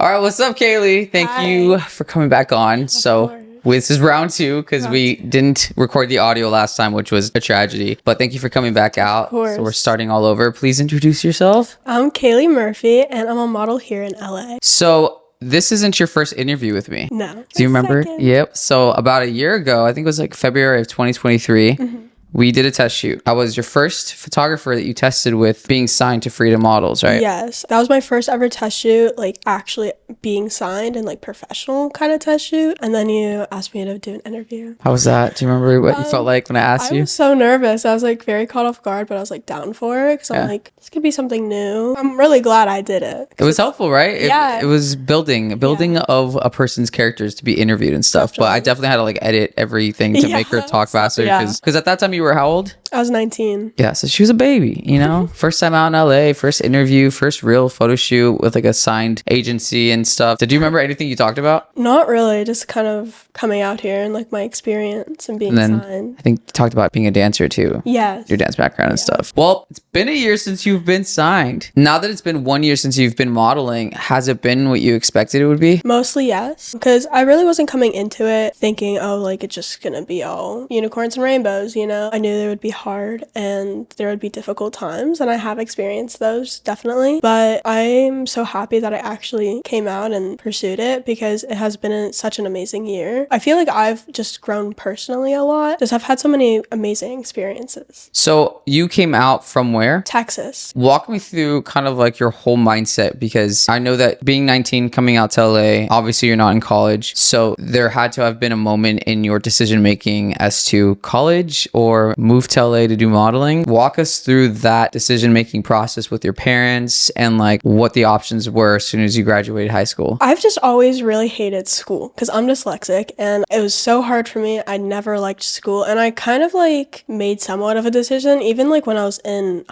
All right, what's up, Cailey? Thank you for coming back on. This is round 2 because we didn't record the audio last time, which was a tragedy. But thank you for coming back out. So we're starting all over. Please introduce yourself. I'm Cailey Murphy, and I'm a model here in LA. So this isn't your first interview with me. No. Do you remember? Second. Yep. So about a year ago, I think it was like February of 2023. We did a test shoot. I was your first photographer that you tested with being signed to Freedom Models, right? Yes. That was my first ever test shoot, like actually being signed and like professional kind of test shoot. And then you asked me to do an interview. How was that? Do you remember what you felt like when I asked you? I was so nervous. I was like very caught off guard, but I was like down for it because I'm like, this could be something new. I'm really glad I did it. It was helpful, right? Yeah. It was building of a person's characters to be interviewed and stuff. But I definitely had to like edit everything to make her talk faster. Because at that time you were how old? I was 19. Yeah, so she was a baby, you know? First time out in LA, first interview, first real photo shoot with like a signed agency and stuff. Did you remember anything you talked about? Not really, just kind of coming out here and like my experience and being signed. I think you talked about being a dancer too. Yes. Your dance background and stuff. Well, it's been a year since you've been signed. Now that it's been 1 year since you've been modeling, has it been what you expected it would be? Mostly yes, because I really wasn't coming into it thinking, oh, like it's just gonna be all unicorns and rainbows, you know? I knew there would be hard and there would be difficult times, and I have experienced those definitely, but I'm so happy that I actually came out and pursued it because it has been such an amazing year. I feel like I've just grown personally a lot because I've had so many amazing experiences. So you came out from where? Texas. Walk me through kind of like your whole mindset, because I know that being 19, coming out to LA, obviously you're not in college. So there had to have been a moment in your decision making as to college or move to LA to do modeling. Walk us through that decision making process with your parents and like what the options were as soon as you graduated high school. I've just always really hated school because I'm dyslexic and it was so hard for me. I never liked school, and I kind of like made somewhat of a decision even like when I was in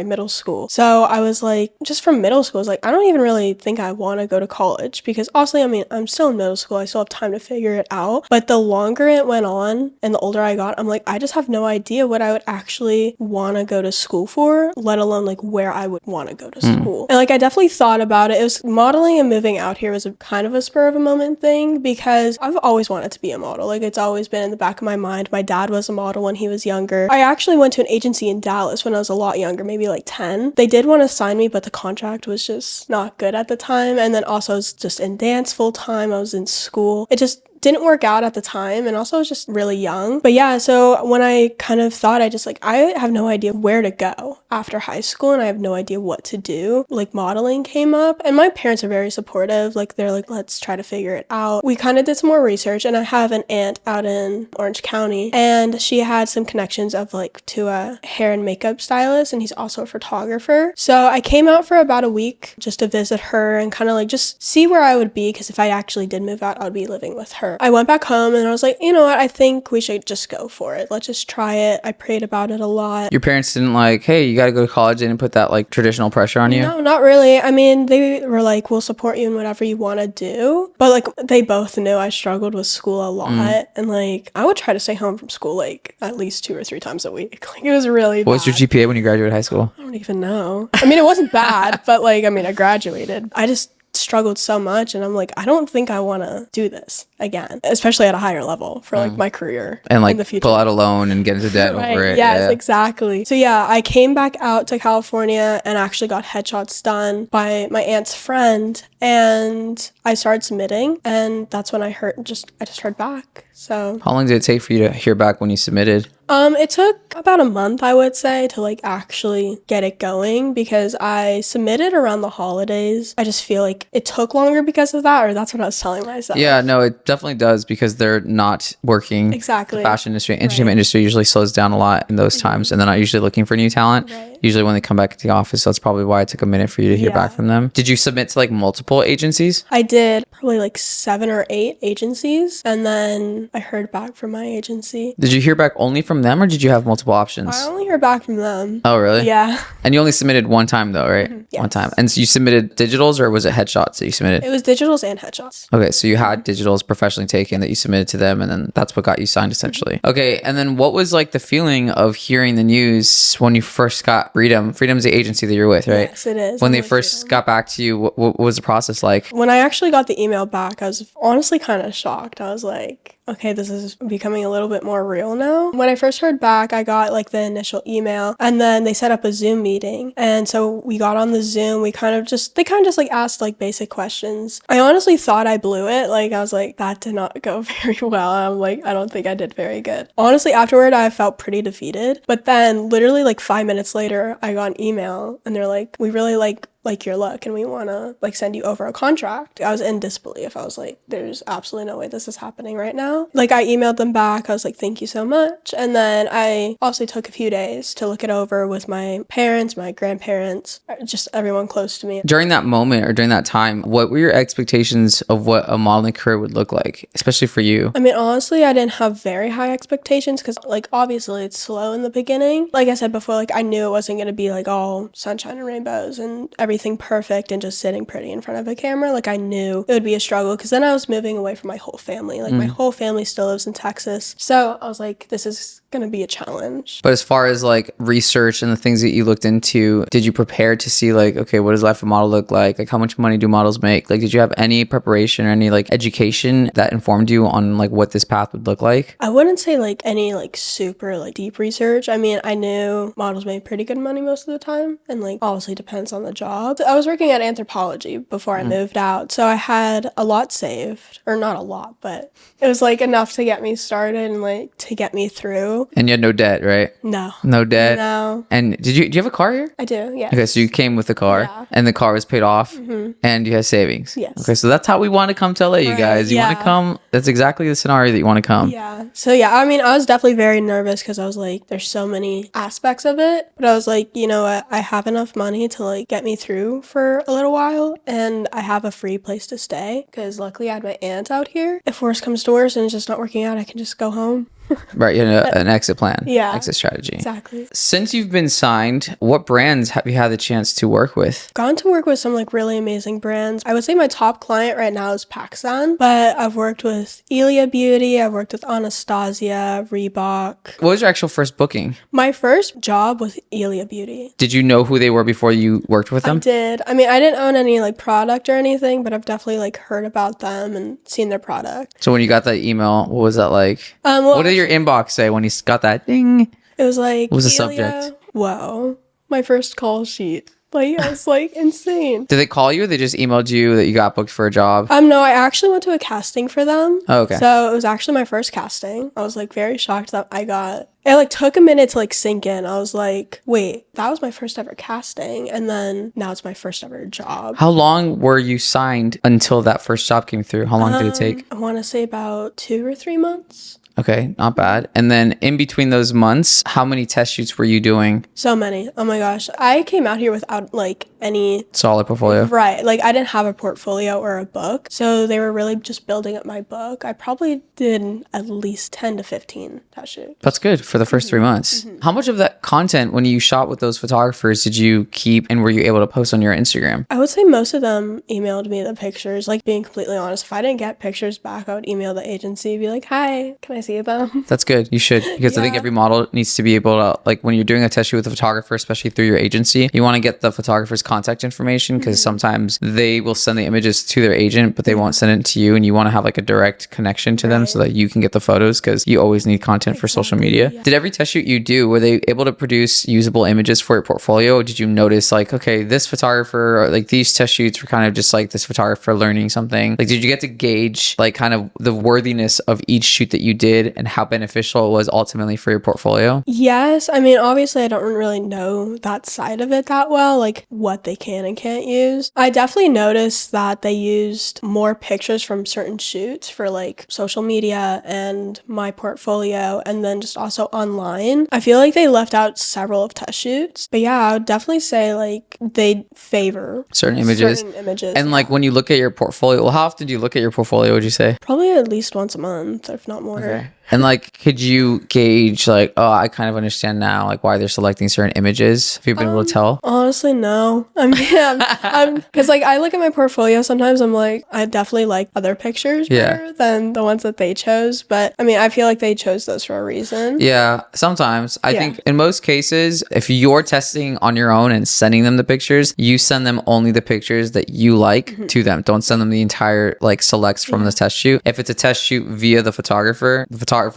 middle school. So I was like, just from middle school, I was like, I don't even really think I want to go to college because honestly, I mean, I'm still in middle school. I still have time to figure it out. But the longer it went on and the older I got, I'm like, I just have no idea what I would actually want to go to school for, let alone like where I would want to go to school. And like I definitely thought about it. It was modeling and moving out here was a kind of a spur of a moment thing because I've always wanted to be a model. Like it's always been in the back of my mind. My dad was a model when he was younger. I actually went to an agency in Dallas when I was a lot younger, maybe like 10. They did want to sign me, but the contract was just not good at the time. And then also I was just in dance full time. I was in school. It just didn't work out at the time, and also I was just really young. But yeah, so when I kind of thought, I have no idea where to go after high school, and I have no idea what to do. Like modeling came up, and my parents are very supportive. Like they're like, let's try to figure it out. We kind of did some more research, and I have an aunt out in Orange County, and she had some connections of like to a hair and makeup stylist, and he's also a photographer. So I came out for about a week just to visit her and kind of like just see where I would be, because if I actually did move out, I would be living with her. I went back home and I was like, you know what? I think we should just go for it. Let's just try it. I prayed about it a lot. Your parents didn't like, hey, you got to go to college. They didn't put that like traditional pressure on you? No, not really. I mean, they were like, we'll support you in whatever you want to do. But like, they both knew I struggled with school a lot. And like, I would try to stay home from school like at least 2 or 3 times a week. Like, it was really bad. What was your GPA when you graduated high school? I don't even know. I mean, it wasn't bad, but like, I mean, I graduated. I just struggled so much, and I'm like, I don't think I want to do this again, especially at a higher level for like my career and like in the future. Pull out a loan and get into debt over it. Yes, exactly. So yeah, I came back out to California and actually got headshots done by my aunt's friend, and I started submitting, and that's when I just heard back. So how long did it take for you to hear back when you submitted? It took about a month, I would say, to like actually get it going, because I submitted around the holidays. I just feel like it took longer because of that, or that's what I was telling myself. Yeah, no, it definitely does, because they're not working. Exactly. The fashion industry, entertainment industry usually slows down a lot in those times, and they're not usually looking for new talent. Usually when they come back to the office, that's probably why it took a minute for you to hear back from them. Did you submit to like multiple agencies? I did, probably like 7 or 8 agencies, and then I heard back from my agency. Did you hear back only from them, or did you have multiple options? I only heard back from them. Oh, really? Yeah. And you only submitted one time though, right? Yes. One time. And so you submitted digitals, or was it headshots that you submitted? It was digitals and headshots. Okay, so you had digitals professionally taken that you submitted to them, and then that's what got you signed essentially. Okay, and then what was like the feeling of hearing the news when you first got Freedom's the agency that you're with, right? Yes, it is. When I'm they with first Freedom. got back to you, what was the process like? When I actually got the email back, I was honestly kind of shocked. I was like, okay, this is becoming a little bit more real now. When I first heard back, I got like the initial email, and then they set up a Zoom meeting. And so we got on the Zoom. They kind of just like asked like basic questions. I honestly thought I blew it. Like, I was like, that did not go very well. I'm like, I don't think I did very good. Honestly, afterward, I felt pretty defeated. But then literally like 5 minutes later, I got an email and they're like, we really like your look and we want to like send you over a contract. I was in disbelief. I was like, there's absolutely no way this is happening right now. Like, I emailed them back. I was like, thank you so much. And then I also took a few days to look it over with my parents, my grandparents, just everyone close to me. During that moment or during that time, what were your expectations of what a modeling career would look like, especially for you? I mean, honestly, I didn't have very high expectations because, like, obviously it's slow in the beginning. Like I said before, like, I knew it wasn't going to be like all sunshine and rainbows and everything perfect and just sitting pretty in front of a camera. Like, I knew it would be a struggle because then I was moving away from my whole family. Like, my whole family still lives in Texas. So I was like, this is going to be a challenge. But as far as like research and the things that you looked into, did you prepare to see like, okay, what does life of a model look like? Like, how much money do models make? Like, did you have any preparation or any like education that informed you on like what this path would look like? I wouldn't say like any like super like deep research. I mean, I knew models made pretty good money most of the time, and like obviously depends on the job. I was working at Anthropology before I moved out, so I had a lot saved, or not a lot, but it was like enough to get me started and like to get me through. And you had no debt, right? No. No debt. No. And do you have a car here? I do, yeah. Okay, so you came with the car, Yeah. and the car was paid off, and you had savings. Yes. Okay, so that's how we want to come to LA, you Right, guys. You want to yeah. come? That's exactly the scenario that you want to come. Yeah. So yeah, I mean, I was definitely very nervous because I was like, there's so many aspects of it. But I was like, you know what? I have enough money to like get me through for a little while, and I have a free place to stay because luckily I had my aunt out here. If worse comes to worse and it's just not working out, I can just go home. Right, you know, an exit plan. Yeah. Exit strategy. Exactly. Since you've been signed, what brands have you had the chance to work with? Gone to work with some like really amazing brands. I would say my top client right now is PacSun, but I've worked with Elia Beauty, I've worked with Anastasia, Reebok. What was your actual first booking? My first job was Elia Beauty. Did you know who they were before you worked with I them? did. I mean, I didn't own any like product or anything, but I've definitely like heard about them and seen their product. So when you got that email, what was that like? Well, What did your inbox say when you got that ding? it was like, What was the Elia, subject? Whoa, my first call sheet. Like, it's like insane. Did they call you or they just emailed you that you got booked for a job? No, I actually went to a casting for them. Oh, okay. So it was actually my first casting. I was like very shocked that I got it. Like took a minute to like sink in. I was like, wait, that was my first ever casting, and then now it's my first ever job. How long were you signed until that first job came through? How long did it take? I want to say about 2 or 3 months. Okay, not bad. And then in between those months, how many test shoots were you doing? So many. Oh my gosh. I came out here without like any Solid portfolio. Right. Like I didn't have a portfolio or a book. So they were really just building up my book. I probably did at least 10 to 15 test shoots. That's good for the first 3 months. How much of that content when you shot with those photographers did you keep and were you able to post on your Instagram? I would say most of them emailed me the pictures. Like being completely honest, if I didn't get pictures back, I would email the agency, be like, hi, can I see them? That's good. You should, because I think Yeah. every model needs to be able to, like when you're doing a test shoot with a photographer, especially through your agency, you want to get the photographer's contact information because sometimes they will send the images to their agent, but they won't send it to you. And you want to have like a direct connection to them so that you can get the photos because you always need content for social media. Yeah. Did every test shoot you do, were they able to produce usable images for your portfolio? Or did you notice like, okay, this photographer, or like these test shoots were kind of just like this photographer learning something? Like, did you get to gauge like kind of the worthiness of each shoot that you did and how beneficial it was ultimately for your portfolio? Yes. I mean, obviously, I don't really know that side of it that well, like what they can and can't use. I definitely noticed that they used more pictures from certain shoots for like social media and my portfolio, and then just also online. I feel like they left out several of test shoots. But yeah, I would definitely say like they favor Certain images. And like when you look at your portfolio, well, how often do you look at your portfolio, would you say? probably at least once a month, if not more. Okay. And like, could you gauge like, oh, I kind of understand now like why they're selecting certain images? Have you been able to tell? Honestly, no. I mean, I'm because like I look at my portfolio sometimes. I'm like, I definitely like other pictures better than the ones that they chose. But I mean, I feel like they chose those for a reason. Yeah, sometimes. I think in most cases, if you're testing on your own and sending them the pictures, you send them only the pictures that you like to them. Don't send them the entire like selects from the test shoot. If it's a test shoot via the photographer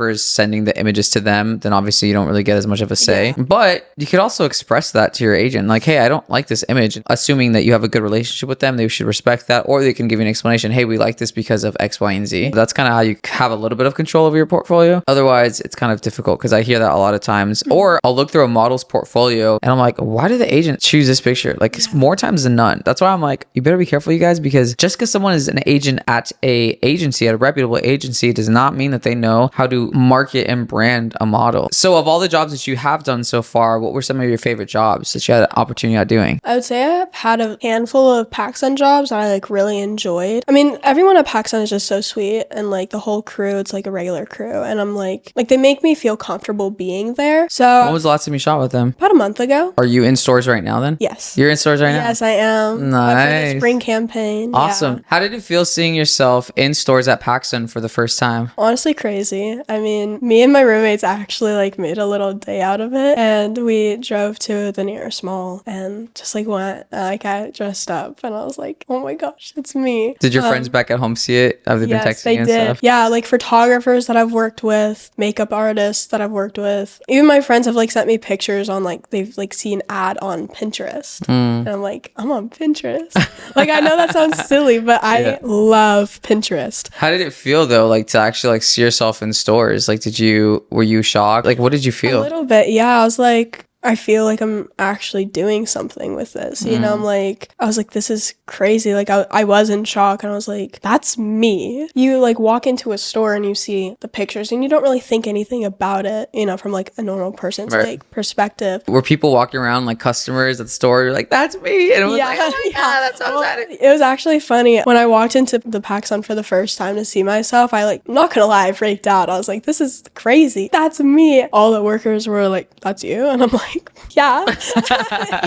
is sending the images to them, then obviously you don't really get as much of a say. But you could also express that to your agent. Like, hey, I don't like this image. Assuming that you have a good relationship with them, they should respect that. Or they can give you an explanation. Hey, we like this because of X, Y, and Z. That's kind of how you have a little bit of control over your portfolio. Otherwise, it's kind of difficult because I hear that a lot of times. Or I'll look through a model's portfolio and I'm like, why did the agent choose this picture? Like more times than none. That's why I'm like, you better be careful, you guys, because just because someone is an agent at a reputable agency does not mean that they know how to market and brand a model. So of all the jobs that you have done so far, what were some of your favorite jobs that you had an opportunity at doing? I would say I've had a handful of PacSun jobs that I like really enjoyed. I mean, everyone at PacSun is just so sweet, and like the whole crew, it's like a regular crew, and I'm like they make me feel comfortable being there. So When was the last time you shot with them? about a month ago. Are you in stores right now then? Yes. You're in stores right now? Yes, I am. For Nice. the spring campaign. Awesome. Yeah. How did it feel seeing yourself in stores at PacSun for the first time? Honestly, crazy. I mean, me and my roommates actually like made a little day out of it, and we drove to the nearest mall and just like went. I got dressed up, and I was like, "Oh my gosh, it's me!" Did your friends back at home see it? Have they been Yes, texting they you and did. stuff? Yeah, like photographers that I've worked with, makeup artists that I've worked with. Even my friends have like sent me pictures on like they've like seen ad on Pinterest, and I'm like, I'm on Pinterest. Like I know that sounds silly, but I love Pinterest. How did it feel though, like to actually like see yourself in stores? Like, were you shocked? Like, what did you A feel? little bit, yeah. I was like, I feel like I'm actually doing something with this. You know, I was like, this is crazy. Like I was in shock, and I was like, that's me. You like walk into a store and you see the pictures and you don't really think anything about it, you know, from like a normal person's like perspective. Were people walking around like customers at the store like, that's me? And it was like, oh my God, that's so exciting. It was actually funny. When I walked into the PacSun for the first time to see myself, I like, not gonna lie, I freaked out. I was like, this is crazy. That's me. All the workers were like, that's you? And I'm like, yeah.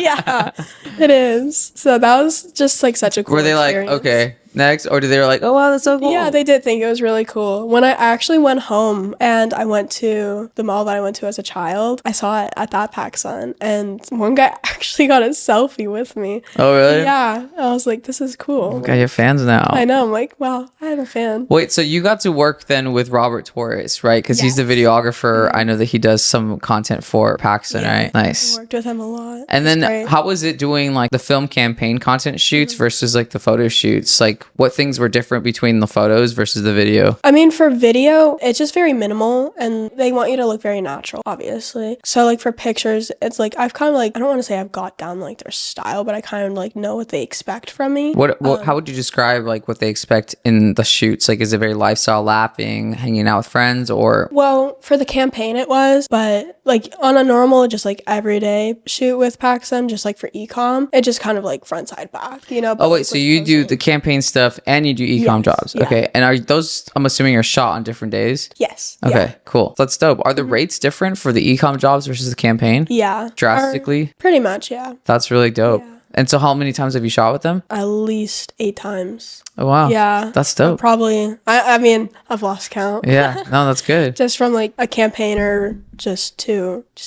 Yeah, it is. So that was just like such a cool Were they experience. like, okay, next? Or did they were like, oh wow, that's so cool? Yeah, they did think it was really cool. When I actually went home and I went to the mall that I went to as a child, I saw it at that PacSun, and one guy actually got a selfie with me. Oh really? Yeah. I was like, this is cool. Okay, you have fans now. I know. I'm like, wow, I have a fan. Wait, so you got to work then with Robert Torres, right? Because he's the videographer. I know that he does some content for PacSun, right? Nice. I worked with him a lot. And then how was it doing like the film campaign content shoots versus like the photo shoots? Like what things were different between the photos versus the video? I mean, for video, it's just very minimal, and they want you to look very natural, obviously. So like for pictures, it's like I've kind of like, I don't want to say I've got down like their style, but I kind of like know what they expect from me. How would you describe like what they expect in the shoots? Like is it very lifestyle lapping, hanging out with friends, or? Well, for the campaign it was, but like on a normal, just like everyday shoot with PacSun, just like for e-com, it just kind of like front, side, back, you know? Oh wait, so you do the campaign stuff and you do e-com jobs. Yeah. Okay. And are those, I'm assuming, are shot on different days? Yes. Okay, cool. That's dope. Are the rates different for the e-com jobs versus the campaign? Yeah. Drastically? Pretty much, yeah. That's really dope. Yeah. And so how many times have you shot with them? At least 8 times. Oh wow. Yeah. That's dope. Probably. I mean, I've lost count. Yeah. No, that's good. Just from like a campaigner just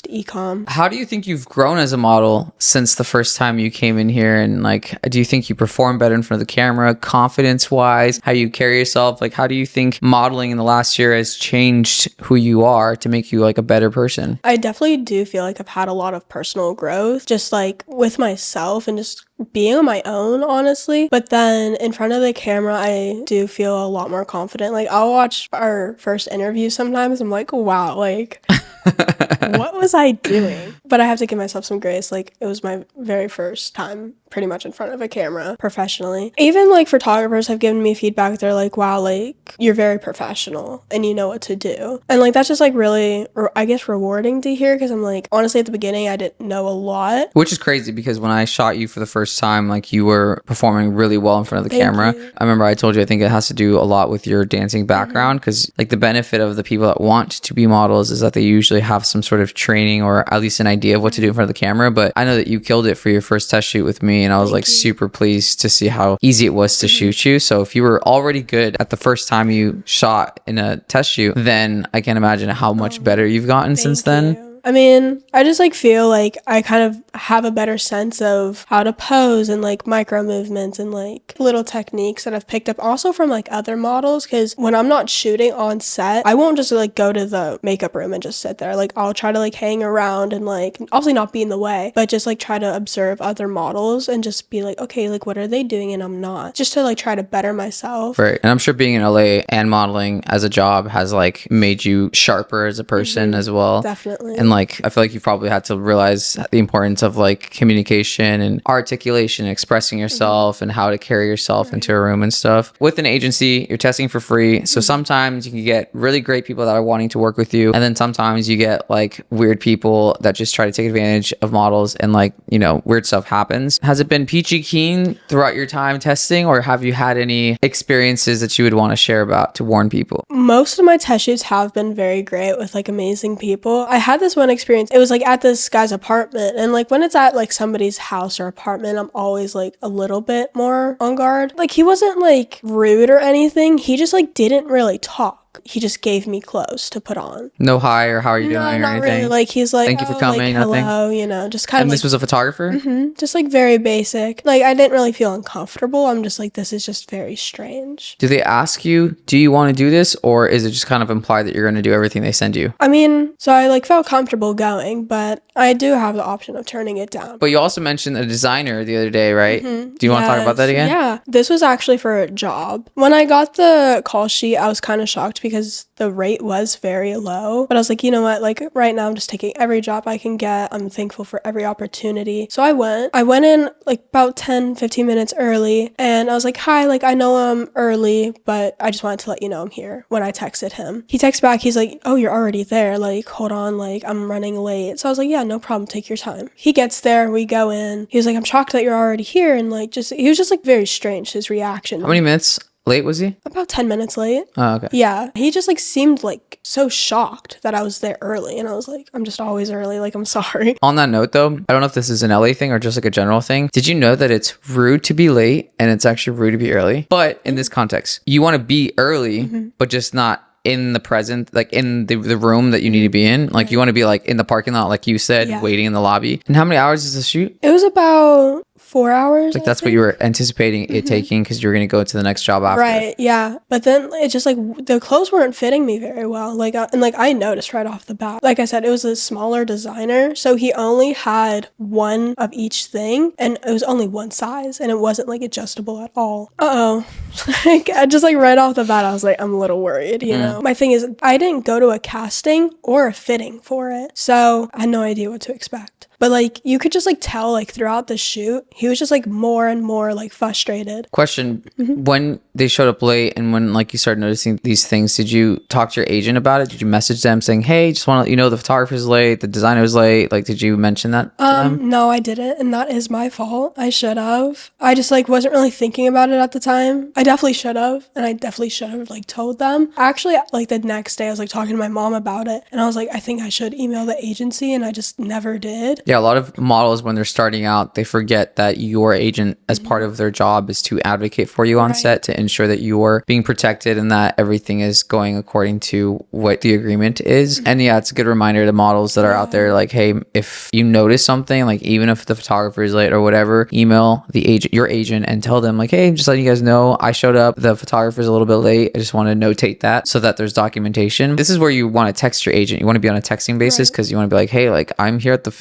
e-com. How do you think you've grown as a model since the first time you came in here? And like, do you think you perform better in front of the camera, confidence wise, how you carry yourself? Like, how do you think modeling in the last year has changed who you are to make you like a better person? I definitely do feel like I've had a lot of personal growth, just like with myself and just being on my own, honestly. But then in front of the camera, I do feel a lot more confident. Like I'll watch our first interview sometimes. I'm like, wow, like what was I doing? But I have to give myself some grace. Like it was my very first time pretty much in front of a camera professionally. Even like photographers have given me feedback. They're like, wow, like you're very professional and you know what to do. And like that's just like really, I guess, rewarding to hear, because I'm like, honestly, at the beginning I didn't know a lot. Which is crazy because when I shot you for the first first time, like you were performing really well in front of the camera. you. I remember I told you I think it has to do a lot with your dancing background, because like the benefit of the people that want to be models is that they usually have some sort of training or at least an idea of what to do in front of the camera. But I know that you killed it for your first test shoot with me, and I was like super pleased to see how easy it was to shoot you. So if you were already good at the first time you shot in a test shoot, then I can't imagine how much better you've gotten since then. I mean, I just like feel like I kind of have a better sense of how to pose and like micro movements and like little techniques that I've picked up also from like other models. Because when I'm not shooting on set, I won't just like go to the makeup room and just sit there. Like I'll try to like hang around and like obviously not be in the way, but just like try to observe other models and just be like, okay, like what are they doing and I'm not, just to like try to better myself. Right. And I'm sure being in LA and modeling as a job has like made you sharper as a person as well. Definitely. And like I feel like you probably had to realize the importance of like communication and articulation, expressing yourself and how to carry yourself into a room and stuff. With an agency, you're testing for free. So sometimes you can get really great people that are wanting to work with you. And then sometimes you get like weird people that just try to take advantage of models, and like, you know, weird stuff happens. Has it been peachy keen throughout your time testing, or have you had any experiences that you would want to share about to warn people? Most of my test shoots have been very great with like amazing people. I had this one experience. It was like at this guy's apartment, and like when it's at like somebody's house or apartment, I'm always like a little bit more on guard. Like he wasn't like rude or anything. He just like didn't really talk. He just gave me clothes to put on. No hi or how are you doing or not anything? really. Like he's like, thank you for coming. like, Nothing. hello, you know, just kind And of. this was a photographer? Just like very basic. Like I didn't really feel uncomfortable. I'm just like, this is just very strange. Do they ask you, do you want to do this, or is it just kind of implied that you're going to do everything they send you? I mean, so I like felt comfortable going, but I do have the option of turning it down. But you also mentioned a designer the other day, right? Do you want to talk about that again? Yeah. This was actually for a job. When I got the call sheet, I was kind of shocked because the rate was very low. But I was like, you know what? Like right now I'm just taking every job I can get. I'm thankful for every opportunity. So I went in like about 10, 15 minutes early, and I was like, hi, like I know I'm early, but I just wanted to let you know I'm here. When I texted him, he texts back, he's like, oh, you're already there. Like, hold on, like I'm running late. So I was like, yeah, no problem. Take your time. He gets there, we go in. He was like, I'm shocked that you're already here. And like, he was just like very strange, his reaction. How many minutes late was he? About 10 minutes late. Oh, okay. Yeah. He just like seemed like so shocked that I was there early. And I was like, I'm just always early. Like, I'm sorry. On that note, though, I don't know if this is an LA thing or just like a general thing. Did you know that it's rude to be late and it's actually rude to be early? But in this context, you want to be early, but just not in the present, like in the room that you need to be in. Like you want to be like in the parking lot, like you said, waiting in the lobby. And how many hours is the shoot? It was about 4 hours. Like that's what you were anticipating it taking, because you were going to go to the next job after. Right, yeah. But then it just like the clothes weren't fitting me very well. Like and like I noticed right off the bat. Like I said, it was a smaller designer, so he only had one of each thing, and it was only one size, and it wasn't like adjustable at all. Like I just like right off the bat, I was like, I'm a little worried, you know. My thing is, I didn't go to a casting or a fitting for it, so I had no idea what to expect. But like you could just like tell like throughout the shoot, he was just like more and more like frustrated. Question, when they showed up late and when like you started noticing these things, did you talk to your agent about it? Did you message them saying, hey, just want to let you know the photographer's late, the designer was late? Like, did you mention that to them? No, I didn't, and that is my fault. I should have. I just like wasn't really thinking about it at the time. I definitely should have, and I definitely should have like told them. Actually, like the next day I was like talking to my mom about it, and I was like, I think I should email the agency, and I just never did. Yeah, a lot of models, when they're starting out, they forget that your agent, as part of their job, is to advocate for you on set, to ensure that you're being protected and that everything is going according to what the agreement is. And yeah, it's a good reminder to models that are out there, like, hey, if you notice something, like even if the photographer is late or whatever, email the agent, your agent, and tell them like, hey, just letting you guys know, I showed up, the photographer's a little bit late, I just want to notate that so that there's documentation. This is where you want to text your agent. You want to be on a texting basis, because you want to be like, hey, like I'm here at the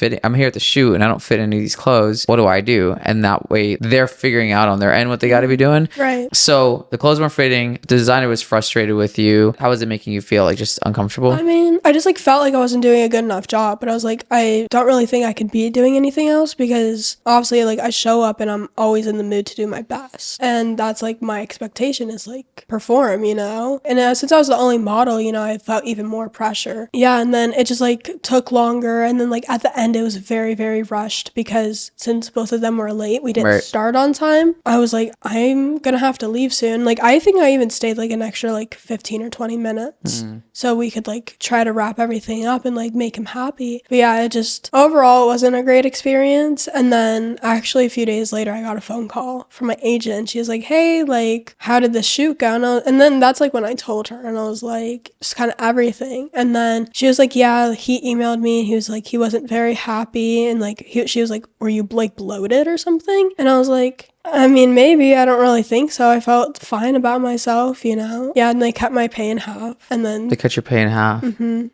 shoot and I don't fit into these clothes. What do I do? And that way they're figuring out on their end what they got to be doing. Right. So the clothes weren't fitting. The designer was frustrated with you. How was it making you feel? Like just uncomfortable? I mean, I just like felt like I wasn't doing a good enough job, but I was like, I don't really think I could be doing anything else, because obviously like I show up and I'm always in the mood to do my best. And that's like my expectation is like perform, you know? And since I was the only model, you know, I felt even more pressure. Yeah. And then it just like took longer. And then like at the end, it was very, very rushed because since both of them were late, we didn't Right. start on time. I was like, I'm gonna have to leave soon. Like, I think I even stayed like an extra like 15 or 20 minutes so we could like try to wrap everything up and like make him happy. But yeah, it just overall it wasn't a great experience. And then actually a few days later, I got a phone call from my agent. She was like, hey, like, how did the shoot go? And then that's like when I told her, and I was like, just kind of everything. And then she was like, yeah, he emailed me and he was like, he wasn't very happy. And like, she was like, were you like bloated or something? And I was like, I mean, maybe. I don't really think so. I felt fine about myself, you know? Yeah, and they cut my pay in half. And then They cut your pay in half.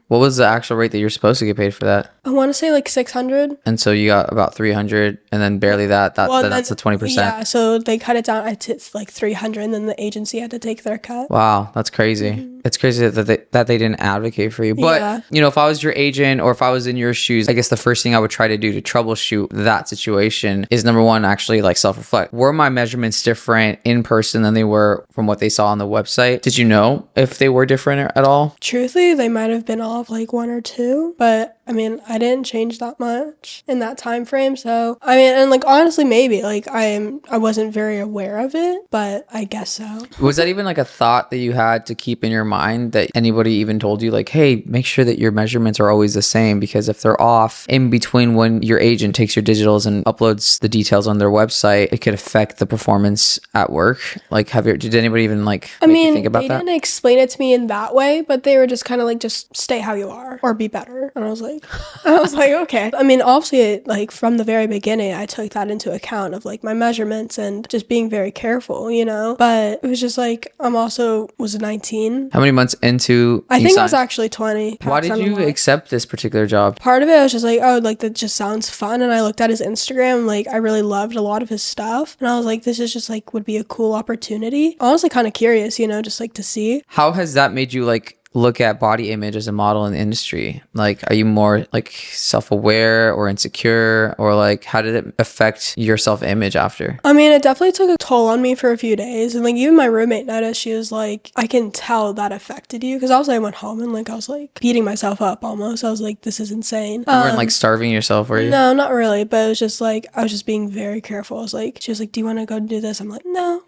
What was the actual rate that you're supposed to get paid for that? I want to say like 600. And so you got about 300 and then barely that. Then that's the 20%. Yeah, so they cut it down to like 300 and then the agency had to take their cut. Wow, that's crazy. It's crazy that they didn't advocate for you. But, Yeah. you know, if I was your agent or if I was in your shoes, I guess the first thing I would try to do to troubleshoot that situation is number one, actually like self-reflect. Were my measurements different in person than they were from what they saw on the website? Did you know if they were different at all? Truthfully, they might have been off like 1 or 2, but I mean, I didn't change that much in that time frame. So, I mean, and like honestly, maybe like I wasn't very aware of it, but I guess so. Was that even like a thought that you had to keep in your mind that anybody even told you like, hey, make sure that your measurements are always the same, because if they're off in between when your agent takes your digitals and uploads the details on their website, it could affect the performance at work? Like, did anybody even like make you think about they that? didn't explain it to me in that way, but they were just kind of like, just stay how you are or be better. And I was like, okay. I mean, obviously, like from the very beginning, I took that into account of like my measurements and just being very careful, you know? But it was just like, I'm also was 19. How many months into I you think I was signed? actually 20. Why did you accept this particular job? Part of it, I was just like, oh, like that just sounds fun. And I looked at his Instagram, like I really loved a lot of his stuff. And I was like, this is just like would be a cool opportunity. Honestly, kind of curious, you know, just like to see. How has that made you like look at body image as a model in the industry? Like, are you more like self-aware or insecure, or like how did it affect your self-image after? I mean, it definitely took a toll on me for a few days. And like even my roommate noticed, she was like, I can tell that affected you. Because also I went home and like I was like beating myself up almost. I was like, this is insane. You weren't like starving yourself, were you? No, not really. But it was just like, I was just being very careful. I was like, she was like, do you want to go do this? I'm like, no.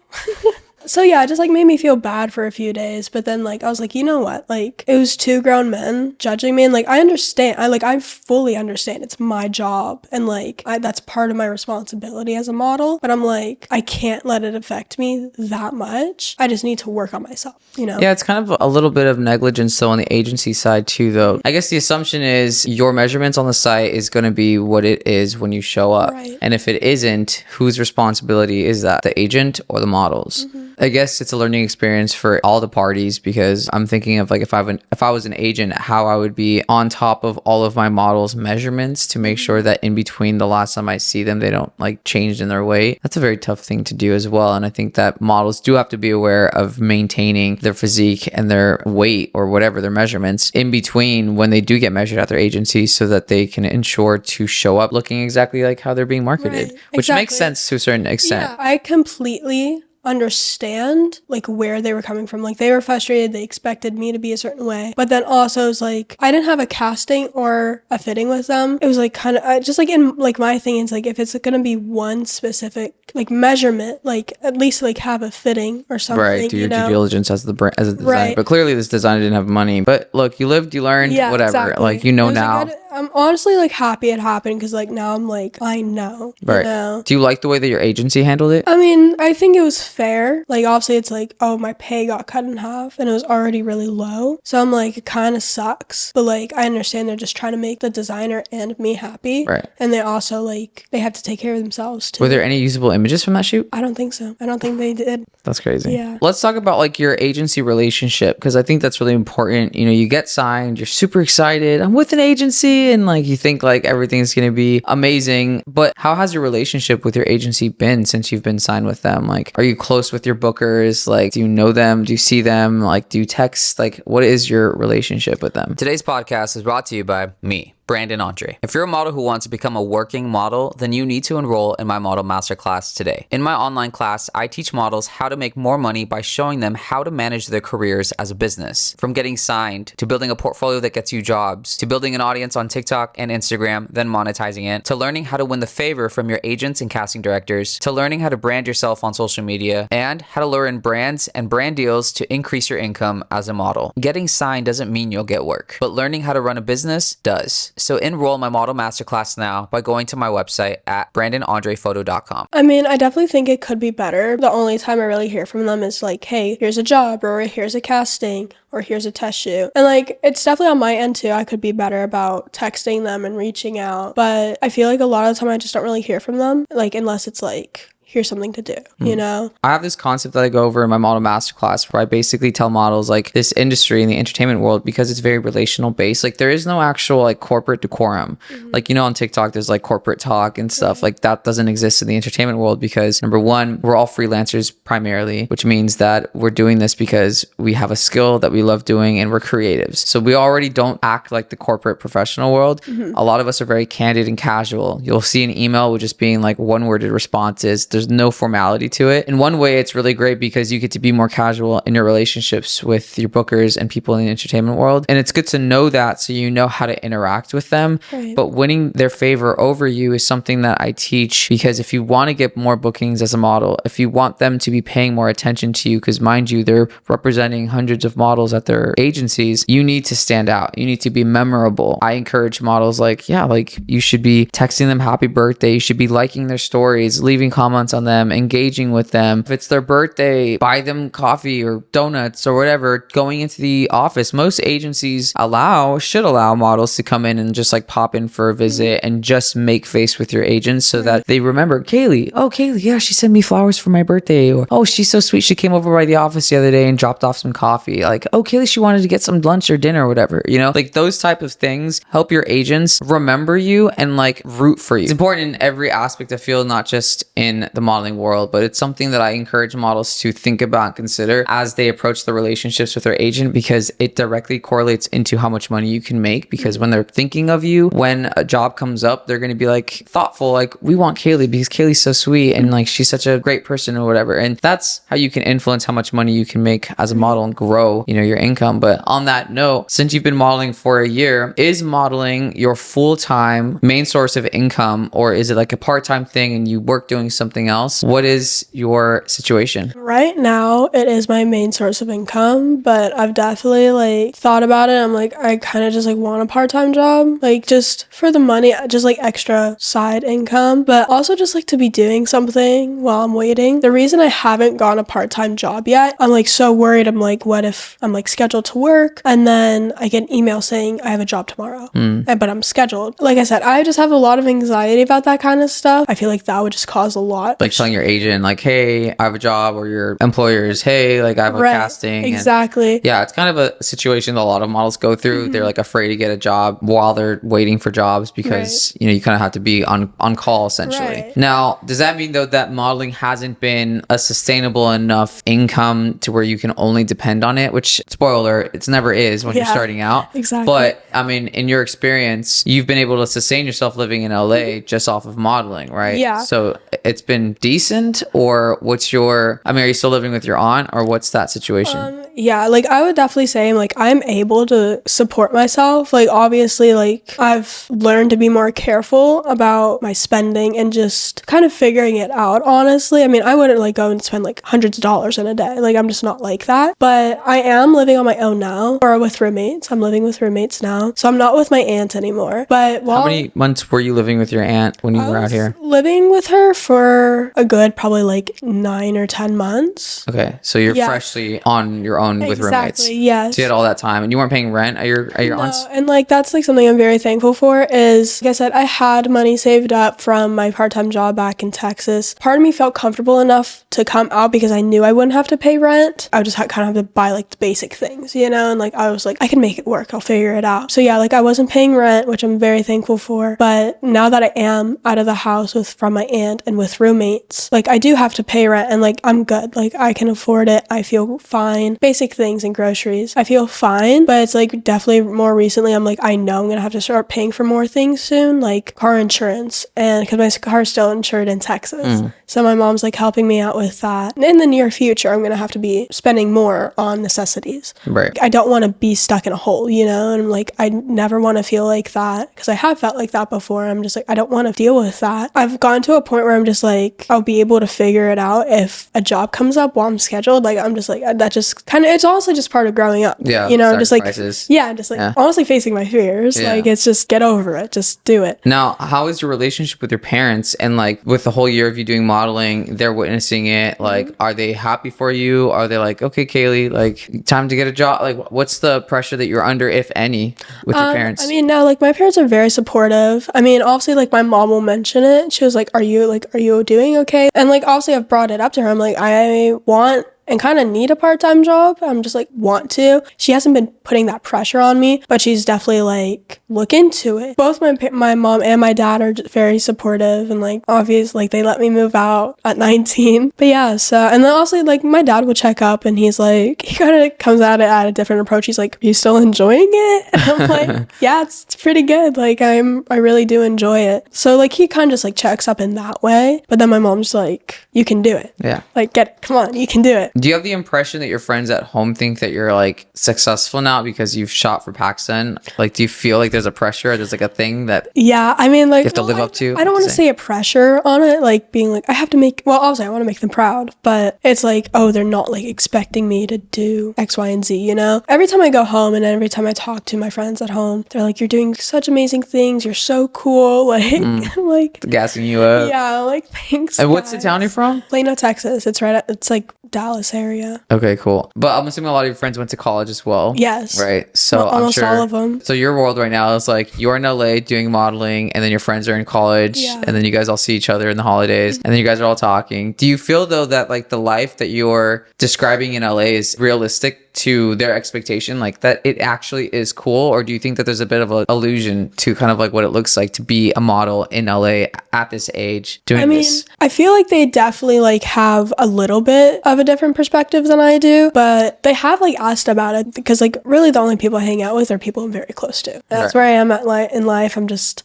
So yeah, it just like made me feel bad for a few days, but then like I was like, you know what? Like it was 2 grown men judging me, and like I understand. I fully understand. It's my job, and like that's part of my responsibility as a model. But I'm like, I can't let it affect me that much. I just need to work on myself, you know? Yeah, it's kind of a little bit of negligence though on the agency side too, though. I guess the assumption is your measurements on the site is going to be what it is when you show up. Right. And if it isn't, whose responsibility is that? The agent or the models? I guess it's a learning experience for all the parties, because I'm thinking of like if I was an agent, how I would be on top of all of my models' measurements to make sure that in between the last time I see them, they don't like change in their weight. That's a very tough thing to do as well. And I think that models do have to be aware of maintaining their physique and their weight or whatever their measurements in between when they do get measured at their agency, so that they can ensure to show up looking exactly like how they're being marketed, Right. which makes Exactly. sense to a certain extent. Yeah, I completely understand like where they were coming from. Like they were frustrated, they expected me to be a certain way, but then also it's like I didn't have a casting or a fitting with them. It was like kind of just like in like my thing is like if it's gonna be one specific like measurement, like at least like have a fitting or something. Right, do your you know? due diligence as a designer. Right. But clearly this designer didn't have money. But look, you lived, you learned, Yeah, whatever. exactly. Like, you know It was a now. good- I'm honestly like happy it happened because like now I'm like I know. Right. You know? Do you like the way that your agency handled it? I mean, I think it was fair. Like, obviously, it's like, oh, my pay got cut in half and it was already really low. So I'm like, it kind of sucks. But, like, I understand they're just trying to make the designer and me happy. Right. And they also, like, they have to take care of themselves, too. Were there any usable images from that shoot? I don't think so. I don't think they did. That's crazy. Yeah. Let's talk about like your agency relationship, because I think that's really important. You know, you get signed, you're super excited. I'm with an agency, and like you think like everything's going to be amazing. But how has your relationship with your agency been since you've been signed with them? Like, are you close with your bookers? Like, do you know them? Do you see them? Like, do you text? Like, what is your relationship with them? Today's podcast is brought to you by me. Brandon Andre. If you're a model who wants to become a working model, then you need to enroll in my model masterclass today. In my online class, I teach models how to make more money by showing them how to manage their careers as a business. From getting signed, to building a portfolio that gets you jobs, to building an audience on TikTok and Instagram, then monetizing it, to learning how to win the favor from your agents and casting directors, to learning how to brand yourself on social media, and how to lure in brands and brand deals to increase your income as a model. Getting signed doesn't mean you'll get work, but learning how to run a business does. So enroll in my model masterclass now by going to my website at brandonandrephoto.com. I mean, I definitely think it could be better. The only time I really hear from them is like, hey, here's a job, or here's a casting, or here's a test shoot. And like, it's definitely on my end too. I could be better about texting them and reaching out. But I feel like a lot of the time I just don't really hear from them, like, unless it's like, here's something to do, you know? I have this concept that I go over in my model masterclass where I basically tell models like this industry in the entertainment world, because it's very relational based, like there is no actual like corporate decorum. Like, you know, on TikTok, there's like corporate talk and stuff like that doesn't exist in the entertainment world because number one, we're all freelancers primarily, which means that we're doing this because we have a skill that we love doing and we're creatives. So we already don't act like the corporate professional world. A lot of us are very candid and casual. You'll see an email with just being like one-worded responses. There's no formality to it. In one way, it's really great because you get to be more casual in your relationships with your bookers and people in the entertainment world. And it's good to know that so you know how to interact with them. Right. But winning their favor over you is something that I teach because if you want to get more bookings as a model, if you want them to be paying more attention to you, because mind you, they're representing hundreds of models at their agencies, you need to stand out. You need to be memorable. I encourage models like, yeah, like you should be texting them happy birthday. You should be liking their stories, leaving comments on them, engaging with them. If it's their birthday, buy them coffee or donuts or whatever. Going into the office, most agencies should allow models to come in and just like pop in for a visit and just make face with your agents so that they remember Cailey. Oh, Cailey, yeah, she sent me flowers for my birthday. Or, oh, she's so sweet. She came over by the office the other day and dropped off some coffee. Like, oh, Cailey, she wanted to get some lunch or dinner or whatever. You know, like those type of things help your agents remember you and like root for you. It's important in every aspect of field, not just in the modeling world, but it's something that I encourage models to think about and consider as they approach the relationships with their agent, because it directly correlates into how much money you can make. Because when they're thinking of you, when a job comes up, they're going to be like thoughtful, like we want Cailey because Cailey's so sweet and like she's such a great person or whatever. And that's how you can influence how much money you can make as a model and grow, you know, your income. But on that note, since you've been modeling for a year, is modeling your full-time main source of income, or is it like a part-time thing and you work doing something else? What is your situation? Right now, it is my main source of income, but I've definitely like thought about it. I'm like, I kind of just like want a part-time job, like just for the money, just like extra side income, but also just like to be doing something while I'm waiting. The reason I haven't gotten a part-time job yet, I'm like so worried. I'm like, what if I'm like scheduled to work and then I get an email saying I have a job tomorrow, but I'm scheduled. Like I said, I just have a lot of anxiety about that kind of stuff. I feel like that would just cause a lot. Like telling your agent like, hey, I have a job, or your employers, hey, like I have a casting. Exactly. And yeah, it's kind of a situation that a lot of models go through. They're like afraid to get a job while they're waiting for jobs because, you know, you kind of have to be on call essentially. Now, does that mean though that modeling hasn't been a sustainable enough income to where you can only depend on it? Which, spoiler, it never is when you're starting out. Exactly. But I mean, in your experience, you've been able to sustain yourself living in LA just off of modeling, right? Yeah. So it's been decent, or what's your, I mean, are you still living with your aunt, or what's that situation? Yeah, like I would definitely say like I'm able to support myself. Like obviously like I've learned to be more careful about my spending and just kind of figuring it out, honestly. I mean, I wouldn't like go and spend like hundreds of dollars in a day. Like I'm just not like that. But I am living on my own now, or with roommates. I'm living with roommates now. So I'm not with my aunt anymore. But how many months were you living with your aunt when you were out here? Living with her for a good probably like 9 or 10 months. Okay, so you're freshly on your own with roommates. Exactly, yes. So you had all that time and you weren't paying rent at your aunt's? And like that's like something I'm very thankful for is, like I said, I had money saved up from my part-time job back in Texas. Part of me felt comfortable enough to come out because I knew I wouldn't have to pay rent. I would just kind of have to buy like the basic things, you know? And like I was like, I can make it work. I'll figure it out. So yeah, like I wasn't paying rent, which I'm very thankful for. But now that I am out of the house from my aunt and with roommates, like I do have to pay rent and like I'm good. Like I can afford it. I feel fine. Basically basic things and groceries, I feel fine. But it's like definitely more recently, I'm like, I know I'm gonna have to start paying for more things soon, like car insurance, and because my car's still insured in Texas. So my mom's like helping me out with that. And in the near future, I'm gonna have to be spending more on necessities. Right. I don't want to be stuck in a hole, you know? And like, I never want to feel like that because I have felt like that before. I'm just like, I don't want to deal with that. I've gotten to a point where I'm just like, I'll be able to figure it out if a job comes up while I'm scheduled. Like, I'm just like, that just kind of, it's also just part of growing up. Yeah. You know, just like, sacrifices. yeah, just like honestly facing my fears. Yeah. Like, it's just get over it. Just do it. Now, how is your relationship with your parents? And like with the whole year of you doing modeling, they're witnessing it. Like, are they happy for you? Are they like, okay, Cailey, like time to get a job? Like, what's the pressure that you're under, if any, with your parents? I mean, no, like my parents are very supportive. I mean, obviously, like my mom will mention it. She was like, are you doing okay? And like, obviously I've brought it up to her. I'm like, I want and kind of need a part-time job. I'm just like, want to. She hasn't been putting that pressure on me, but she's definitely like, look into it. Both my mom and my dad are just very supportive, and like, obviously, like they let me move out at 19. But yeah, so, and then also like my dad will check up and he's like, he kind of comes at it at a different approach. He's like, are you still enjoying it? And I'm like, yeah, it's pretty good. Like I really do enjoy it. So like he kind of just like checks up in that way. But then my mom's like, you can do it. Yeah. Like come on, you can do it. Do you have the impression that your friends at home think that you're like successful now because you've shot for PacSun? Like, do you feel like there's a pressure? There's like a thing that yeah, I mean, like you have to live up to? I don't want to say a pressure on it, like being like I have to make. Well, obviously, I want to make them proud, but it's like, oh, they're not like expecting me to do X, Y, and Z. You know, every time I go home and every time I talk to my friends at home, they're like, "You're doing such amazing things. You're so cool." Like, like gassing you up. yeah, like thanks. And what's the town you're from? Plano, Texas. It's like Dallas area. Okay, cool. But I'm assuming a lot of your friends went to college as well. Yes. Right. So Well, almost I'm sure all of them. So your world right now is like you're in LA doing modeling, and then your friends are in college, Yeah. and then you guys all see each other in the holidays, and then you guys are all talking. Do you feel though that like the life that you're describing in LA is realistic to their expectation, like that it actually is cool? Or do you think that there's a bit of an illusion to kind of like what it looks like to be a model in LA at this age doing this? I feel like they definitely like have a little bit of a different perspective than I do, but they have like asked about it because like really the only people I hang out with are people I'm very close to. That's where I am at in life.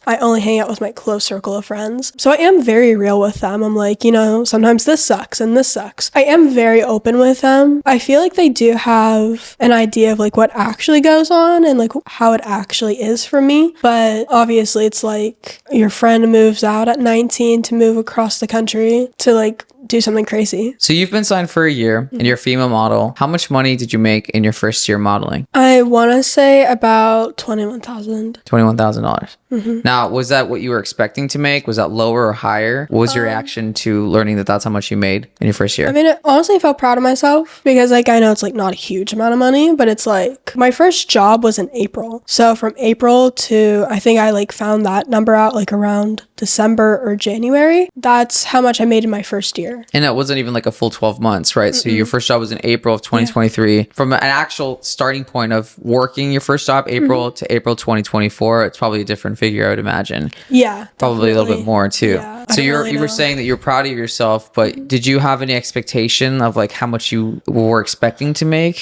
I only hang out with my close circle of friends. So I am very real with them. I'm like, you know, sometimes this sucks and this sucks. I am very open with them. I feel like they do have an idea of like what actually goes on and like how it actually is for me. But obviously it's like your friend moves out at 19 to move across the country to like do something crazy. So you've been signed for a year and you're a female model. How much money did you make in your first year modeling? I want to say about $21,000. $21,000. Now, was that what you were expecting to make? Was that lower or higher? What was your reaction to learning that that's how much you made in your first year? I mean, honestly, I felt proud of myself because like I know it's like not a huge amount of money, but it's like my first job was in April. So from April to I think I like found that number out like around December or January. That's how much I made in my first year. And it wasn't even like a full 12 months, right? So your first job was in April of 2023. From an actual starting point of working your first job, April to April 2024, it's probably a different figure, I would imagine. Yeah. Probably a little bit more too. Yeah, So I you really were know. saying that you're proud of yourself, but did you have any expectation of like how much you were expecting to make?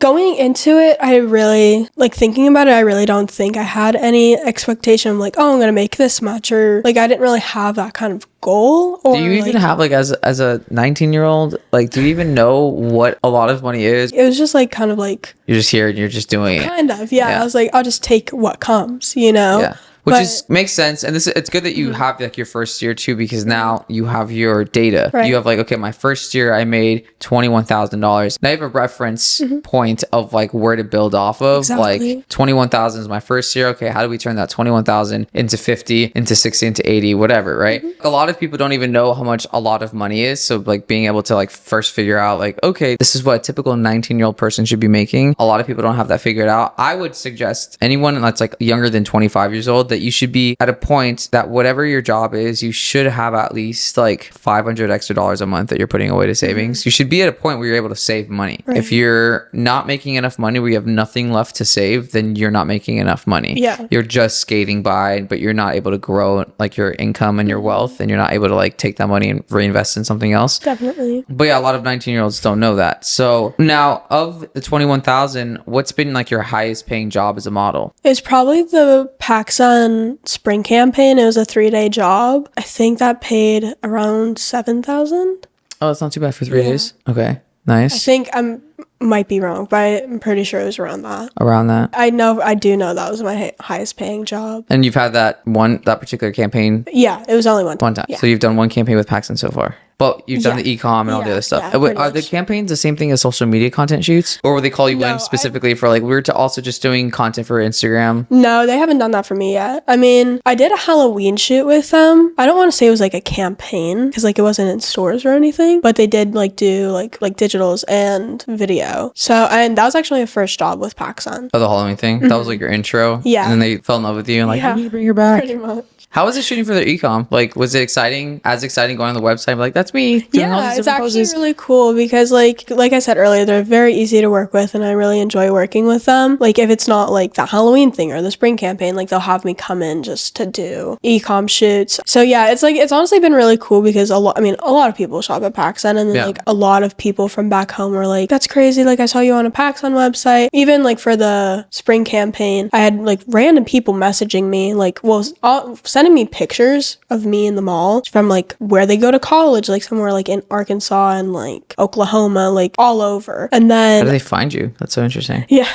Going into it, I really, like thinking about it, I really don't think I had any expectation of like, oh, I'm going to make this much, or like I didn't really have that kind of goal. Or Do you even like, have like as a 19-year-old, like do you even know what a lot of money is? it was just like kind of like, You're just here and you're just doing it. kind of, yeah. Yeah. I was like, I'll just take what comes, you know? Yeah. Which But- is makes sense, and it's good that you have like your first year too, because now you have your data. Right. You have like, okay, my first year I made $21,000. Now you have a reference point of like where to build off of. Exactly. Like 21,000 is my first year. Okay, how do we turn that 21,000 into 50, into 60, into 80, whatever, right? A lot of people don't even know how much a lot of money is. So like being able to like first figure out like, okay, this is what a typical 19-year-old person should be making. A lot of people don't have that figured out. I would suggest anyone that's like younger than 25 years old, told that you should be at a point that whatever your job is, you should have at least like $500 extra a month that you're putting away to savings. You should be at a point where you're able to save money. Right. If you're not making enough money where you have nothing left to save, then you're not making enough money. Yeah. You're just skating by, but you're not able to grow like your income and your wealth, and you're not able to like take that money and reinvest in something else. Definitely. But yeah, a lot of 19-year-olds don't know that. So now, of the 21,000, what's been like your highest paying job as a model? It's probably the PacSun spring campaign. It was a 3-day job. I think that paid around 7,000. Oh, it's not too bad for 3 days. Okay, nice. I think might be wrong, but I'm pretty sure it was around that. Around that. I do know that was my highest paying job. And you've had that particular campaign Yeah, it was only one time. So you've done one campaign with PacSun so far. But you've done the e-com and all the other stuff. Yeah, Are the campaigns the same thing as social media content shoots? Or will they call you in specifically for like, we're also just doing content for Instagram? No, they haven't done that for me yet. I mean, I did a Halloween shoot with them. I don't want to say it was like a campaign because like it wasn't in stores or anything, but they did like do like digitals and video. So, and that was actually a first job with PacSun. Oh, the Halloween thing? That was like your intro? Yeah. And then they fell in love with you and like, Yeah. we need to bring her back. Pretty much. How was it shooting for their ecom? Like, was it exciting? As exciting going on the website? Like, that's me doing all these Yeah, it's different actually poses. really cool because like I said earlier, they're very easy to work with and I really enjoy working with them. Like if it's not like the Halloween thing or the spring campaign, like they'll have me come in just to do e-com shoots. So yeah, it's honestly been really cool because a lot of people shop at PacSun and then like a lot of people from back home were like, that's crazy. Like I saw you on a PacSun website. Even like for the spring campaign, I had like random people messaging me like, sending me pictures of me in the mall from like where they go to college, like somewhere like in Arkansas and like Oklahoma, like all over. And then How do they find you? That's so interesting. yeah.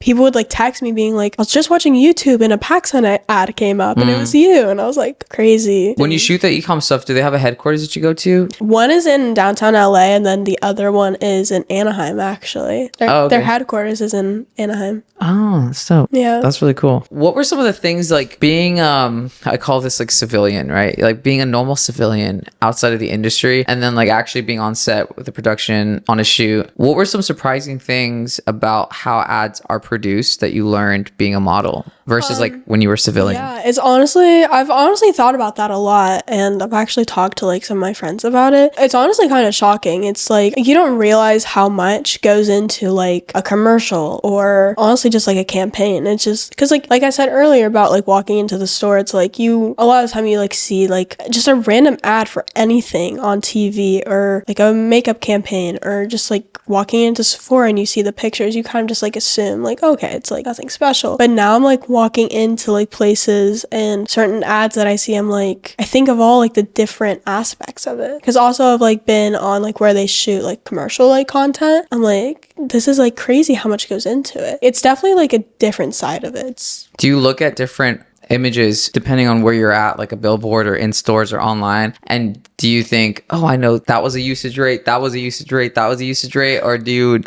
People would like text me being like, I was just watching YouTube and a PacSun ad came up and it was you. And I was like, crazy. When you shoot the ecom stuff, do they have a headquarters that you go to? One is in downtown LA and then the other one is in Anaheim, actually. Their headquarters is in Anaheim. Oh, that's dope. Yeah. That's really cool. What were some of the things like being, I call this like civilian, right? Like being a normal civilian outside of the industry and then like actually being on set with the production on a shoot. What were some surprising things about how ads are produced that you learned being a model versus like when you were civilian? Yeah, I've honestly thought about that a lot and I've actually talked to like some of my friends about it. It's honestly kind of shocking. It's like you don't realize how much goes into like a commercial or honestly just like a campaign. It's just because like I said earlier about like walking into the store, it's like a lot of the time you like see like just a random ad for anything on TV or like a makeup campaign or just like walking into Sephora and you see the pictures, you kind of just like assume like, okay, it's like nothing special. But now I'm like walking into like places and certain ads that I see, I'm like, I think of all like the different aspects of it. Because also I've like been on like where they shoot like commercial like content. I'm like, this is like crazy how much goes into it. It's definitely like a different side of it. Do you look at different images depending on where you're at, like a billboard or in stores or online, and do you think, oh, I know that was a usage rate, that was a usage rate, that was a usage rate, or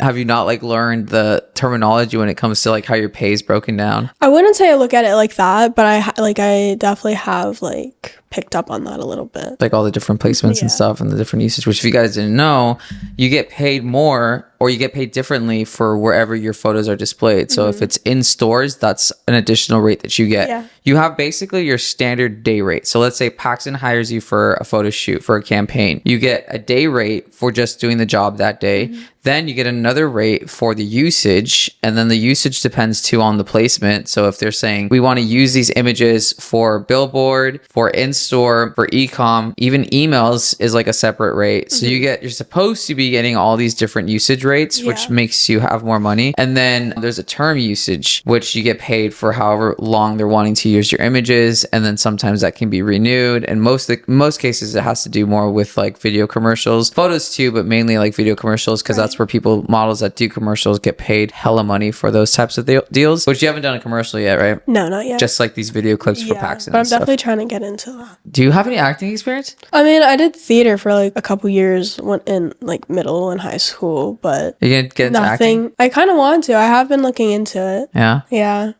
have you not like learned the terminology when it comes to like how your pay is broken down? I wouldn't say I look at it like that, but I definitely have like picked up on that a little bit, like all the different placements and stuff and the different usage, which if you guys didn't know, you get paid more or you get paid differently for wherever your photos are displayed. So if it's in stores, that's an additional rate that you get. Yeah. You have basically your standard day rate. So let's say PacSun hires you for a photo shoot for a campaign. You get a day rate for just doing the job that day. Then you get another rate for the usage, and then the usage depends too on the placement. So if they're saying we want to use these images for billboard, for in-store, for e-com, even emails is like a separate rate. So you're supposed to be getting all these different usage rates, which makes you have more money. And then there's a term usage, which you get paid for however long they're wanting to use your images. And then sometimes that can be renewed. And most cases it has to do more with like video commercials, photos too, but mainly like video commercials, because that's where models that do commercials get paid hella money for those types of deals. But you haven't done a commercial yet, right? No, not yet. Just like these video clips for PacSun. But I'm definitely trying to get into that. Do you have any acting experience? I mean, I did theater for like a couple years when in like middle and high school, but You gonna get into acting? nothing. I kind of want to. I have been looking into it. Yeah. Yeah.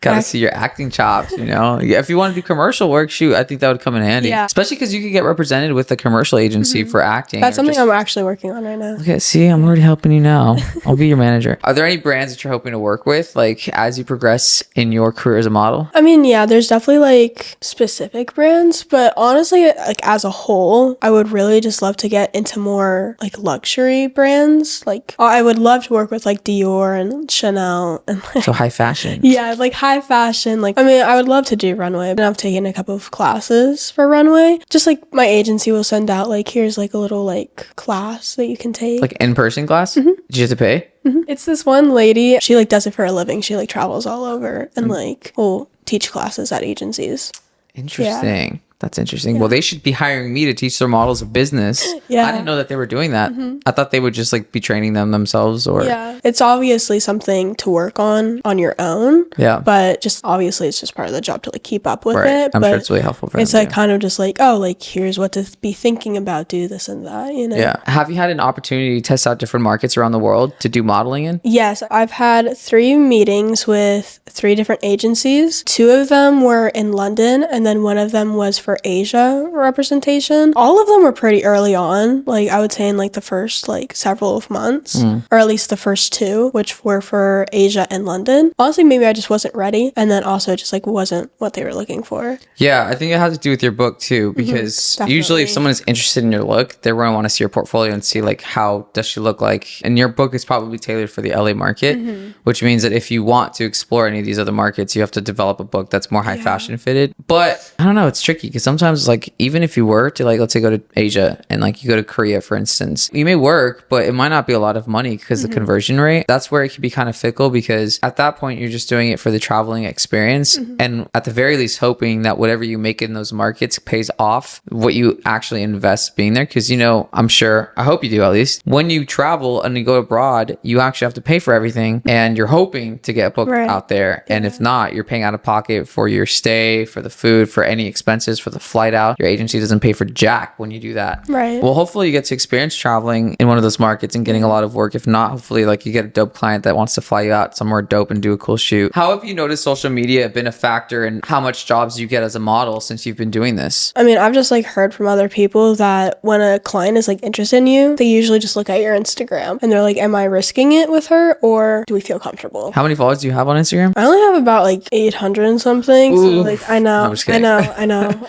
Gotta see your acting chops, you know? Yeah, if you want to do commercial work, shoot, I think that would come in handy. Yeah. Especially because you could get represented with a commercial agency for acting. That's or something just- I'm actually working on right now. Okay, see, I'm already helping you now. I'll be your manager. Are there any brands that you're hoping to work with, like as you progress in your career as a model? I mean, yeah, there's definitely like specific brands, but honestly, like as a whole, I would really just love to get into more like luxury brands. Like I would love to work with like Dior and Chanel and like, So high fashion. yeah, like high fashion. Like, I mean, I would love to do runway, and I've taken a couple of classes for runway. Just like my agency will send out like, here's like a little like class that you can take. Like in-person class? Did you have to pay? It's this one lady, she like does it for a living. She like travels all over and like will teach classes at agencies. Interesting. That's interesting. Well, they should be hiring me to teach their models a business. Yeah. I didn't know that they were doing that. I thought they would just like be training them themselves or Yeah, it's obviously something to work on your own. Yeah. But just obviously it's just part of the job to like keep up with Right. it. I'm but sure it's really helpful for it's them like too. kind of just like, oh, like here's what to be thinking about, do this and that, you know? Yeah. Have you had an opportunity to test out different markets around the world to do modeling in? Yes, I've had 3 meetings with 3 different agencies. 2 of them were in London, and then one of them was for Asia representation. All of them were pretty early on, like I would say in like the first like several of months, or at least the first 2, which were for Asia and London. Honestly, maybe I just wasn't ready, and then also just like wasn't what they were looking for. Yeah, I think it has to do with your book too, because usually if Definitely. someone is interested in your look, they're going to want to see your portfolio and see like how does she look like. And your book is probably tailored for the LA market, which means that if you want to explore any of these other markets, you have to develop a book that's more high fashion fitted. But I don't know, it's tricky because sometimes like even if you were to like, let's say go to Asia and like you go to Korea, for instance, you may work, but it might not be a lot of money because the conversion rate, that's where it can be kind of fickle because at that point you're just doing it for the traveling experience. And at the very least hoping that whatever you make in those markets pays off what you actually invest being there. Because, you know, I'm sure, I hope you do at least. When you travel and you go abroad, you actually have to pay for everything and you're hoping to get booked out there. And if not, you're paying out of pocket for your stay, for the food, for any expenses, for the flight out. Your agency doesn't pay for jack when you do that. Right. Well, hopefully you get to experience traveling in one of those markets and getting a lot of work. If not, hopefully like you get a dope client that wants to fly you out somewhere dope and do a cool shoot. How have you noticed social media been a factor in how much jobs you get as a model since you've been doing this? I mean, I've just like heard from other people that when a client is like interested in you, they usually just look at your Instagram and they're like, am I risking it with her or do we feel comfortable? How many followers do you have on Instagram? I only have about like 800 and something. So Ooh. like, I know, I'm just I kidding. know.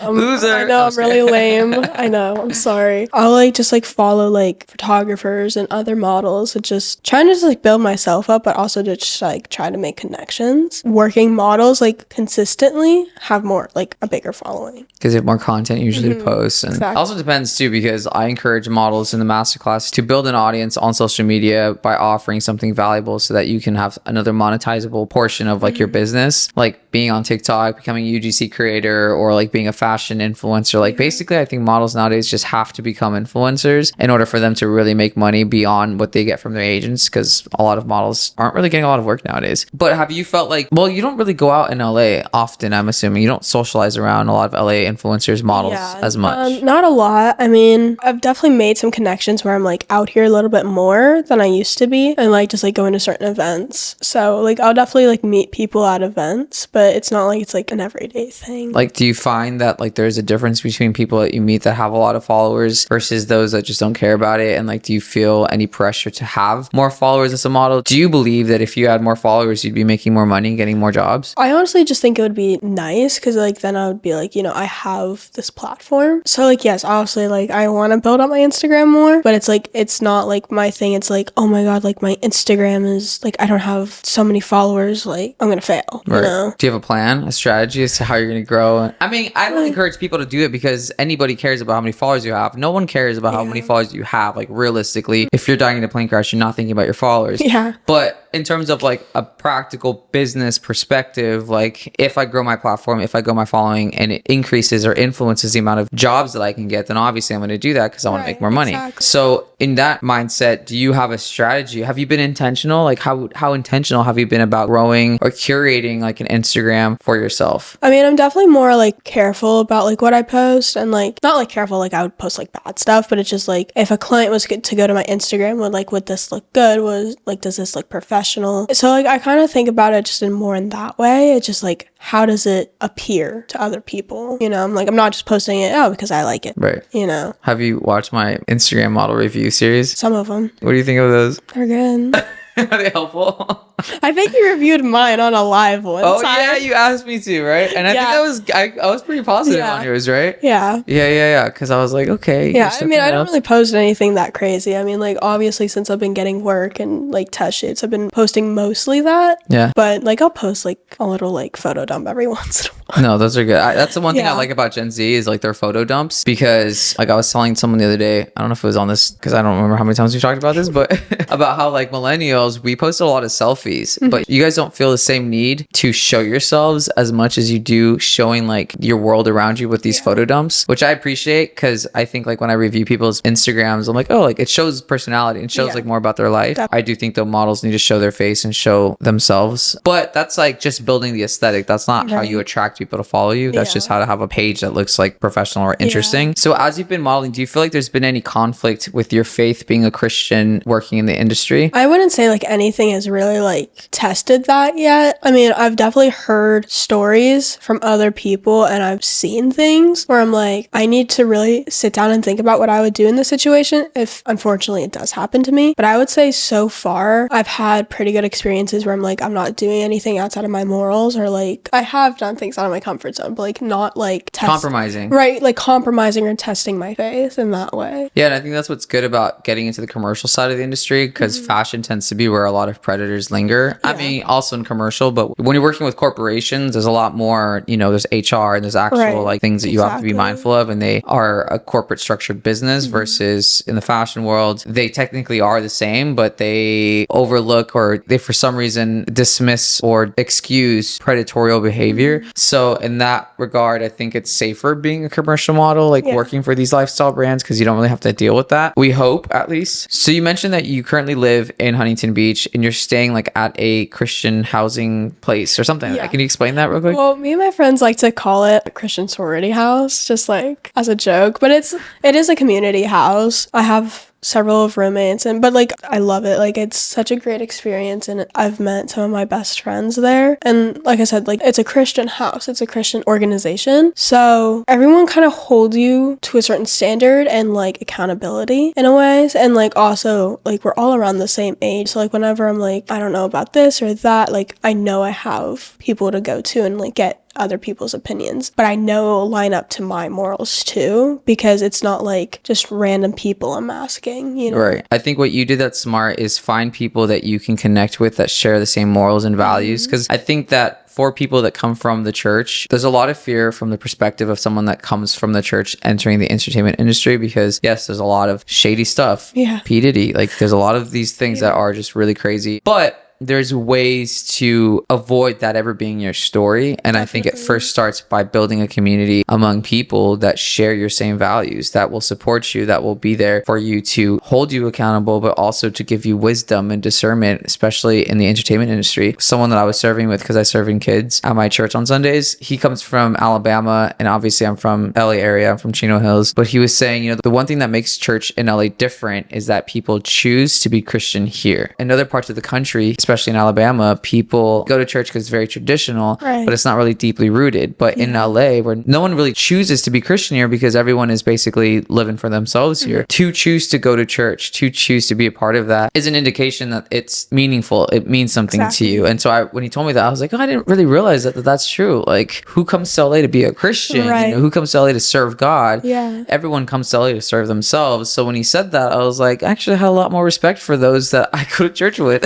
Loser. I know, I'm I'm just really kidding. lame. I know, I'm sorry. I'll like just like follow like photographers and other models and just trying to just like build myself up, but also to just like try to make connections. Working models like consistently have more like a bigger following. Because you have more content usually to post. And Exactly. it also depends too, because I encourage models in the masterclass to build an audience on social media by offering something valuable so that you can have another monetizable portion of like your business, like being on TikTok, becoming a UGC creator, or like being a fashion influencer. Like basically, I think models nowadays just have to become influencers in order for them to really make money beyond what they get from their agents, because a lot of models aren't really getting a lot of work nowadays. But have you felt like, well, you don't really go out in LA often, I'm assuming. You don't socialize around a lot of LA influencers, models as much. Not a lot. I mean, I've definitely made some connections where I'm like out here a little bit more than I used to be and like just like going to certain events. So like I'll definitely like meet people at events, but it's not like it's like an everyday thing. Like, do you find that like there's a difference between people that you meet that have a lot of followers versus those that just don't care about it? And like, do you feel any pressure to have more followers as a model? Do you believe that if you had more followers, you'd be making more money and getting more jobs? I honestly just think it would be nice because like then I would be like, you know, I have this platform. So like, yes, obviously like I want to build up my Instagram more, but it's like, it's not like my thing. It's like, oh my God, like my Instagram is like, I don't have so many followers. Like I'm going to fail, you know? Do you have a plan, a strategy as to how you're going to grow? I mean, I don't encourage people to do it because anybody cares about how many followers you have. No one cares about how many followers you have. Like realistically, if you're dying in a plane crash, you're not thinking about your followers. Yeah. But in terms of like a practical business perspective, like if I grow my platform, if I grow my following and it increases or influences the amount of jobs that I can get, then obviously I'm going to do that because I want to make more money. Exactly. So in that mindset, do you have a strategy? Have you been intentional? Like how intentional have you been about growing or curating like an Instagram for yourself? I mean, I'm definitely more like careful about like what I post and like not like careful like I would post like bad stuff, but it's just like if a client was to go to my Instagram, would this look good? Was like, does this look professional? professional. So like I kind of think about it just in more in that way. It's just like, how does it appear to other people? You know, I'm like, I'm not just posting it because I like it. Right. You know, Have you watched my Instagram model review series? some of them, What do you think of those? they're good. Are they helpful? I think you reviewed mine on a live one Oh time. yeah, you asked me to, right? And I think I was pretty positive Yeah. on yours, right? Yeah. Yeah. Because I was like, okay. Yeah, you're I stepping mean, I it don't up. really post anything that crazy. I mean, like, obviously, since I've been getting work and, like, test shoots, I've been posting mostly that. Yeah. But, like, I'll post, like, a little, like, photo dump every once in a while. No, those are good. That's the one thing I Yeah. like about Gen Z is like their photo dumps, because like I was telling someone the other day, I don't know if it was on this because I don't remember how many times we talked about this, but about how like millennials, we post a lot of selfies, but you guys don't feel the same need to show yourselves as much as you do showing like your world around you with these photo dumps, which I appreciate, because I think like when I review people's Instagrams, I'm like, oh, like it shows personality and shows Yeah. like more about their life. I do think the models need to show their face and show themselves, but that's like just building the aesthetic. That's not how you attract people to follow you. That's just how to have a page that looks like professional or interesting. So as you've been modeling, do you feel like there's been any conflict with your faith being a Christian working in the industry? I wouldn't say, like, anything has really, like, tested that yet. I mean, I've definitely heard stories from other people and I've seen things where I'm like, I need to really sit down and think about what I would do in this situation if, unfortunately, it does happen to me. But I would say so far, I've had pretty good experiences where I'm like, I'm not doing anything outside of my morals, or, like, I have done things out of my comfort zone, but, like, not, like, Compromising. Right, like, compromising or testing my faith in that way. Yeah, and I think that's what's good about getting into the commercial side of the industry, because fashion tends to be where a lot of predators linger. I mean, also in commercial, but when you're working with corporations, there's a lot more, you know, there's HR and there's actual like things that you have to be mindful of, and they are a corporate structured business versus in the fashion world, they technically are the same, but they overlook or they for some reason dismiss or excuse predatorial behavior. So in that regard, I think it's safer being a commercial model, like working for these lifestyle brands, because you don't really have to deal with that. We hope, at least. So you mentioned that you currently live in Huntington Beach and you're staying like at a Christian housing place or something like that. Can you explain that real quick? Well, me and my friends like to call it a Christian sorority house, just like as a joke, but it is a community house. I have several of roommates, but like I love it. Like it's such a great experience, and I've met some of my best friends there. And like I said, like it's a Christian house, it's a Christian organization, so everyone kind of holds you to a certain standard and like accountability in a way. And like also like we're all around the same age, so like whenever I'm like, I don't know about this or that, like I know I have people to go to and like get other people's opinions, but I know line up to my morals too, because it's not like just random people I'm asking, you know? Right. I think what you did that's smart is find people that you can connect with that share the same morals and values, because I think that for people that come from the church, there's a lot of fear from the perspective of someone that comes from the church entering the entertainment industry, because yes, there's a lot of shady stuff. Yeah. P. Diddy, like there's a lot of these things that are just really crazy, but there's ways to avoid that ever being your story. And I think it first starts by building a community among people that share your same values, that will support you, that will be there for you, to hold you accountable, but also to give you wisdom and discernment, especially in the entertainment industry. Someone that I was serving with, because I serve in kids at my church on Sundays, he comes from Alabama, and obviously I'm from LA area, I'm from Chino Hills, but he was saying, you know, the one thing that makes church in LA different is that people choose to be Christian here. In other parts of the country, especially in Alabama, people go to church because it's very traditional, but it's not really deeply rooted. But in LA, where no one really chooses to be Christian here because everyone is basically living for themselves here, to choose to go to church, to choose to be a part of that is an indication that it's meaningful. It means something to you. And so when he told me that, I was like, oh, I didn't really realize that that's true. Like, who comes to LA to be a Christian? You know, who comes to LA to serve God? Everyone comes to LA to serve themselves. So when he said that, I was like, actually, I had a lot more respect for those that I go to church with.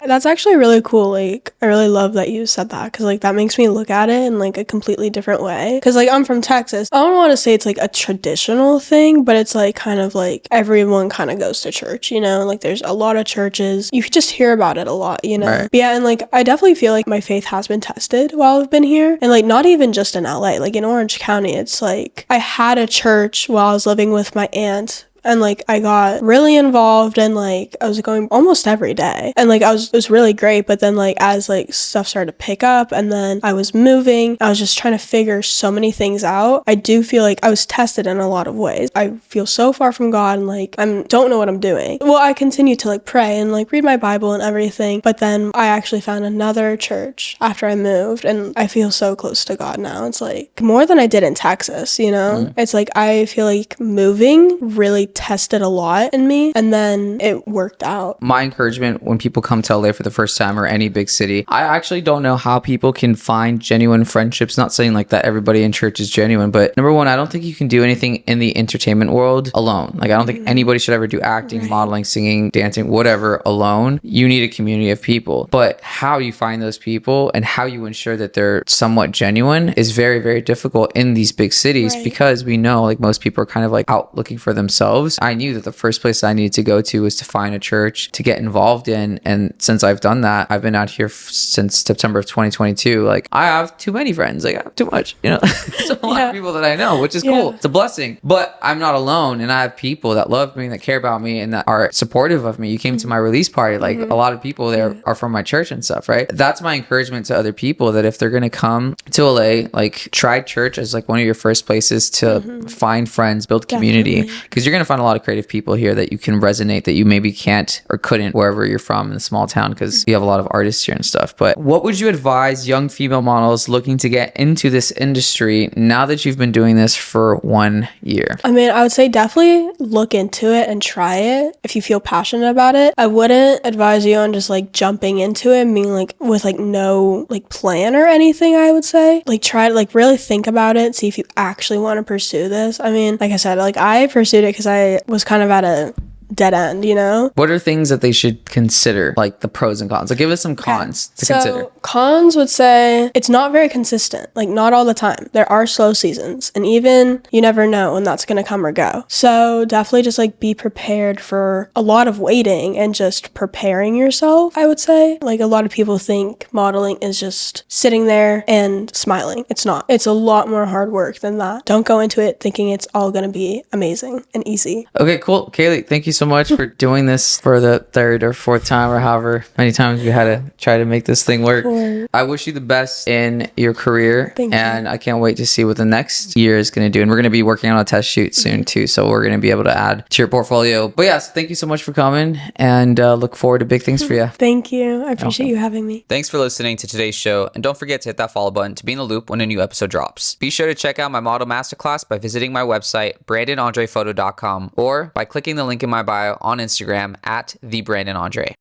That's actually really cool. Like, I really love that you said that, because like that makes me look at it in like a completely different way. Because like I'm from Texas, I don't want to say it's like a traditional thing, but it's like kind of like everyone kind of goes to church, you know? Like there's a lot of churches, you just hear about it a lot, you know? But yeah, and like I definitely feel like my faith has been tested while I've been here, and like not even just in LA, like in Orange County, it's like I had a church while I was living with my aunt And like I got really involved and like I was going almost every day. And like it was really great. But then like as like stuff started to pick up and then I was moving, I was just trying to figure so many things out. I do feel like I was tested in a lot of ways. I feel so far from God and like I don't know what I'm doing. Well, I continue to like pray and like read my Bible and everything. But then I actually found another church after I moved and I feel so close to God now. It's like more than I did in Texas, you know? It's like I feel like moving really tested a lot in me and then it worked out. My encouragement when people come to LA for the first time or any big city, I actually don't know how people can find genuine friendships. Not saying like that everybody in church is genuine, but number one, I don't think you can do anything in the entertainment world alone. Like I don't think anybody should ever do acting, modeling, singing, dancing, whatever alone. You need a community of people. But how you find those people and how you ensure that they're somewhat genuine is very, very difficult in these big cities because we know like most people are kind of like out looking for themselves. I knew that the first place I needed to go to was to find a church to get involved in. And since I've done that, I've been out here since September of 2022. Like I have too many friends. Like I have too much, you know, there's a lot of people that I know, which is cool. It's a blessing, but I'm not alone. And I have people that love me, that care about me and that are supportive of me. You came to my release party. Like a lot of people there are from my church and stuff, right? That's my encouragement to other people that if they're going to come to LA, like try church as like one of your first places to find friends, build community, because you're going to find a lot of creative people here that you can resonate that you maybe can't or couldn't wherever you're from in the small town because you have a lot of artists here and stuff. But what would you advise young female models looking to get into this industry now that you've been doing this for 1 year? I mean, I would say definitely look into it and try it if you feel passionate about it. I wouldn't advise you on just like jumping into it and being like with like no like plan or anything. I would say like try to like really think about it, see if you actually want to pursue this. I mean, like I said, like I pursued it because I was kind of at a dead end, you know? What are things that they should consider, like the pros and cons? Like give us some cons to consider. Cons would say it's not very consistent, like not all the time. There are slow seasons and even you never know when that's going to come or go. So definitely just like be prepared for a lot of waiting and just preparing yourself, I would say. Like a lot of people think modeling is just sitting there and smiling. It's not. It's a lot more hard work than that. Don't go into it thinking it's all going to be amazing and easy. Okay, cool. Cailey, thank you so much for doing this for the third or fourth time or however many times we had to try to make this thing work. I wish you the best in your career. Thank you. And I can't wait to see what the next year is going to do. And we're going to be working on a test shoot soon too. So we're going to be able to add to your portfolio. But yes, thank you so much for coming and look forward to big things for you. Thank you. I appreciate you having me. Thanks for listening to today's show, and don't forget to hit that follow button to be in the loop when a new episode drops. Be sure to check out my model masterclass by visiting my website, brandonandrephoto.com, or by clicking the link in my bio on Instagram at @thebrandonandre.